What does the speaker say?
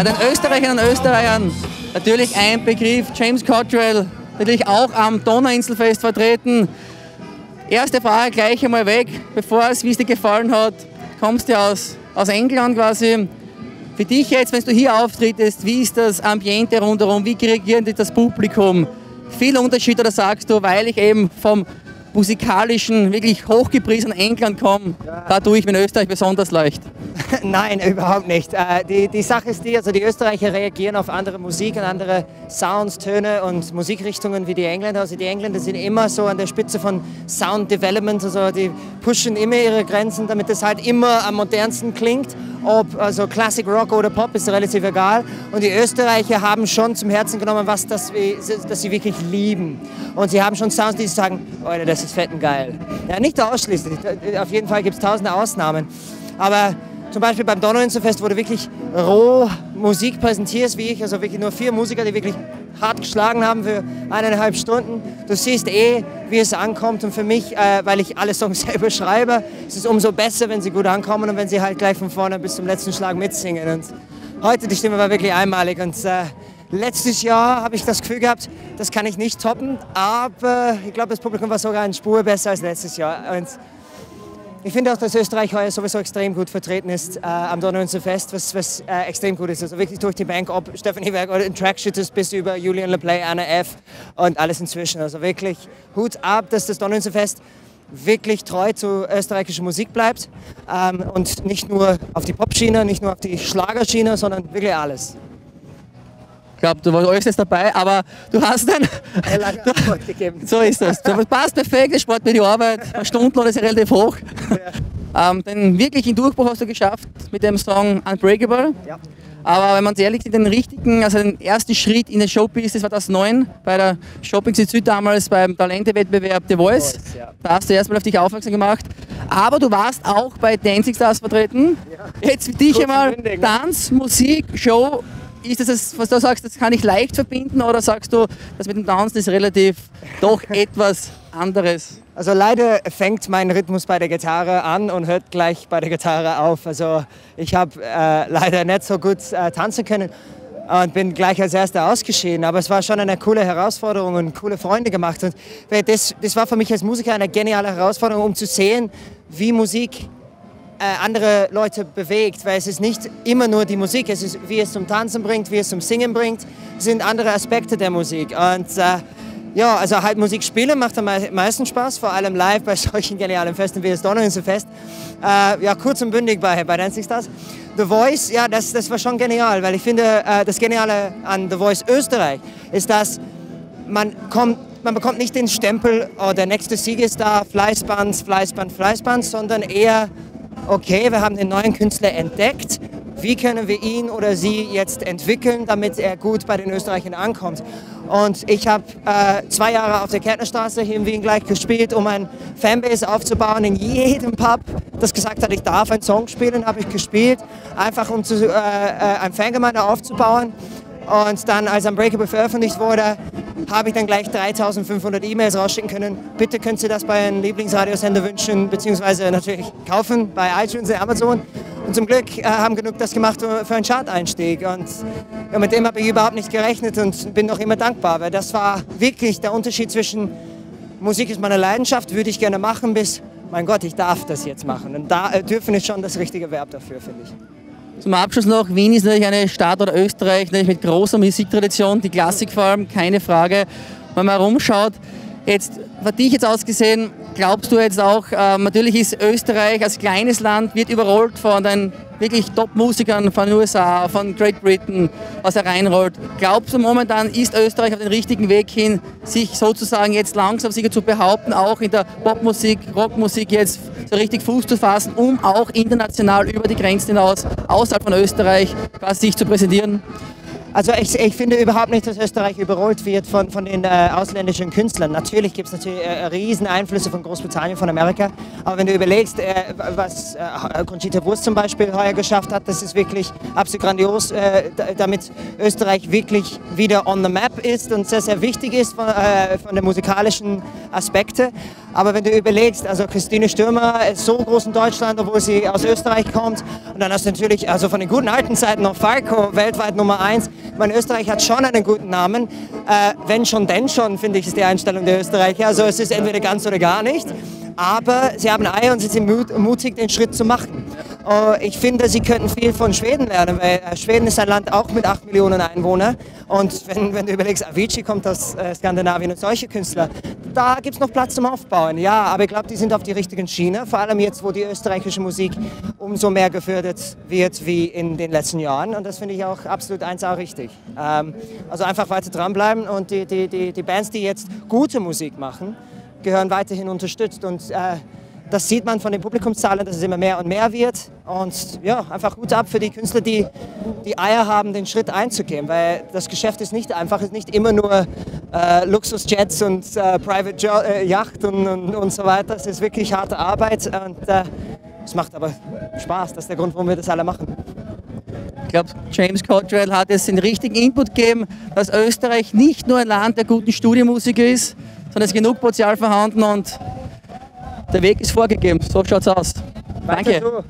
Ja, den Österreicherinnen und Österreichern natürlich ein Begriff, James Cottrell, natürlich auch am Donauinselfest vertreten. Erste Frage gleich einmal weg, bevor es, wie es dir gefallen hat, kommst du aus England quasi. Für dich jetzt, wenn du hier auftrittst, wie ist das Ambiente rundherum, wie reagiert das Publikum? Viel Unterschied oder sagst du, weil ich eben vom musikalischen, wirklich hochgepriesenen England komme, da tue ich mir in Österreich besonders leicht? Nein, überhaupt nicht. Die Sache ist die, also die Österreicher reagieren auf andere Musik, und andere Sounds, Töne und Musikrichtungen wie die Engländer. Also die Engländer sind immer so an der Spitze von Sound Development, also die pushen immer ihre Grenzen, damit es halt immer am modernsten klingt. Ob also Classic Rock oder Pop ist relativ egal. Und die Österreicher haben schon zum Herzen genommen, was das sie wirklich lieben. Und sie haben schon Sounds, die sagen, Alter, das ist fett und geil. Ja, nicht ausschließlich, auf jeden Fall gibt es tausende Ausnahmen. Aber zum Beispiel beim Donauinselfest wurde wirklich roh Musik präsentiert, wie ich, also wirklich nur 4 Musiker, die wirklich hart geschlagen haben für 1,5 Stunden. Du siehst wie es ankommt, und für mich, weil ich alle Songs selber schreibe, ist es umso besser, wenn sie gut ankommen und wenn sie halt gleich von vorne bis zum letzten Schlag mitsingen. Und heute, die Stimme war wirklich einmalig, und letztes Jahr habe ich das Gefühl gehabt, das kann ich nicht toppen, aber ich glaube, das Publikum war sogar eine Spur besser als letztes Jahr. Und ich finde auch, dass Österreich heuer sowieso extrem gut vertreten ist am Donauinselfest, was extrem gut ist. Also wirklich durch die Bank, ob Stephanie Berg oder in Trackshooters bis über Julian LePlay, Anna F. und alles inzwischen. Also wirklich Hut ab, dass das Donauinselfest wirklich treu zu österreichischer Musik bleibt und nicht nur auf die Popschiene, nicht nur auf die Schlagerschiene, sondern wirklich alles. Ich glaube, du warst alles jetzt dabei, aber du hast dann... So ist das. Du passt perfekt, das Sport mit die Arbeit, ein Stundenlohn ist ja relativ hoch. Ja. Den wirklichen Durchbruch hast du geschafft mit dem Song Unbreakable. Ja. Aber wenn man ehrlich ist, den richtigen, also den ersten Schritt in den Showbiz, das war 2009 bei der Shopping Süd damals beim Talentewettbewerb The Voice. Ja. Da hast du erstmal auf dich aufmerksam gemacht. Aber du warst auch bei Dancing Stars vertreten. Ja. Jetzt für dich einmal Tanz, Musik, Show. Ist das, was du sagst, das kann ich leicht verbinden, oder sagst du, das mit dem Tanzen ist relativ doch etwas anderes? Also leider fängt mein Rhythmus bei der Gitarre an und hört gleich bei der Gitarre auf. Also ich habe leider nicht so gut tanzen können und bin gleich als Erster ausgeschieden. Aber es war schon eine coole Herausforderung und coole Freunde gemacht. Und das war für mich als Musiker eine geniale Herausforderung, um zu sehen, wie Musik andere Leute bewegt, weil es ist nicht immer nur die Musik, es ist, wie es zum Tanzen bringt, wie es zum Singen bringt, sind andere Aspekte der Musik. Und ja, also halt Musik spielen macht am meisten Spaß, vor allem live bei solchen genialen Festen wie das Donauinselfest. Ja, kurz und bündig bei Dancing Stars. The Voice, ja, das war schon genial, weil ich finde, das Geniale an The Voice Österreich ist, dass man bekommt nicht den Stempel, oh, der nächste Sieger ist da, Fleißband, sondern eher, okay, wir haben den neuen Künstler entdeckt, wie können wir ihn oder sie jetzt entwickeln, damit er gut bei den Österreichern ankommt. Und ich habe 2 Jahre auf der Kärntnerstraße hier in Wien gleich gespielt, um ein Fanbase aufzubauen. In jedem Pub, das gesagt hat, ich darf einen Song spielen, habe ich gespielt, einfach um eine Fangemeinde aufzubauen. Und dann, als Unbreakable veröffentlicht wurde, habe ich dann gleich 3500 E-Mails rausschicken können. Bitte könnt ihr das bei einem Lieblingsradiosender wünschen, beziehungsweise natürlich kaufen bei iTunes und Amazon. Und zum Glück haben genug das gemacht für einen Chart-Einstieg. Und ja, mit dem habe ich überhaupt nicht gerechnet und bin noch immer dankbar, weil das war wirklich der Unterschied zwischen Musik ist meine Leidenschaft, würde ich gerne machen, bis, mein Gott, ich darf das jetzt machen. Und da dürfen ist schon das richtige Verb dafür, finde ich. Zum Abschluss noch, Wien ist natürlich eine Stadt, oder Österreich natürlich mit großer Musiktradition, die Klassik vor allem, keine Frage. Wenn man herumschaut, jetzt, von dich jetzt ausgesehen, glaubst du jetzt auch, natürlich ist Österreich als kleines Land, wird überrollt von den wirklich Top-Musikern von den USA, von Great Britain, was hereinrollt. Glaubst du momentan, ist Österreich auf den richtigen Weg hin, sich sozusagen jetzt langsam sicher zu behaupten, auch in der Popmusik, Rockmusik jetzt so richtig Fuß zu fassen, um auch international über die Grenzen hinaus, außerhalb von Österreich, quasi sich zu präsentieren? Also ich finde überhaupt nicht, dass Österreich überrollt wird von den ausländischen Künstlern. Natürlich gibt es riesen Einflüsse von Großbritannien, von Amerika. Aber wenn du überlegst, was Conchita Wurst zum Beispiel heuer geschafft hat, das ist wirklich absolut grandios, damit Österreich wirklich wieder on the map ist und sehr, sehr wichtig ist von den musikalischen Aspekten. Aber wenn du überlegst, also Christine Stürmer ist so groß in Deutschland, obwohl sie aus Österreich kommt. Und dann hast du natürlich, also von den guten alten Zeiten noch Falco, weltweit Nummer 1. Ich meine, Österreich hat schon einen guten Namen. Wenn schon, denn schon, finde ich, ist die Einstellung der Österreicher. Also es ist entweder ganz oder gar nicht. Aber sie haben Eier und sie sind mutig, den Schritt zu machen. Ich finde, sie könnten viel von Schweden lernen, weil Schweden ist ein Land auch mit 8 Millionen Einwohnern. Und wenn du überlegst, Avicii kommt aus Skandinavien und solche Künstler, da gibt es noch Platz zum Aufbauen. Ja, aber ich glaube, die sind auf die richtigen Schiene. Vor allem jetzt, wo die österreichische Musik umso mehr gefördert wird wie in den letzten Jahren. Und das finde ich auch absolut 1A richtig. Also einfach weiter dranbleiben und die Bands, die jetzt gute Musik machen, gehören weiterhin unterstützt. Und das sieht man von den Publikumszahlen, dass es immer mehr und mehr wird. Und ja, einfach Hut ab für die Künstler, die Eier haben, den Schritt einzugehen. Weil das Geschäft ist nicht einfach, es ist nicht immer nur Luxusjets und Private Yacht und so weiter. Es ist wirklich harte Arbeit und es macht aber Spaß. Das ist der Grund, warum wir das alle machen. Ich glaube, James Cottrell hat jetzt den richtigen Input gegeben, dass Österreich nicht nur ein Land der guten Studiomusiker ist, sondern es ist genug Potenzial vorhanden und der Weg ist vorgegeben. So schaut's aus. Danke.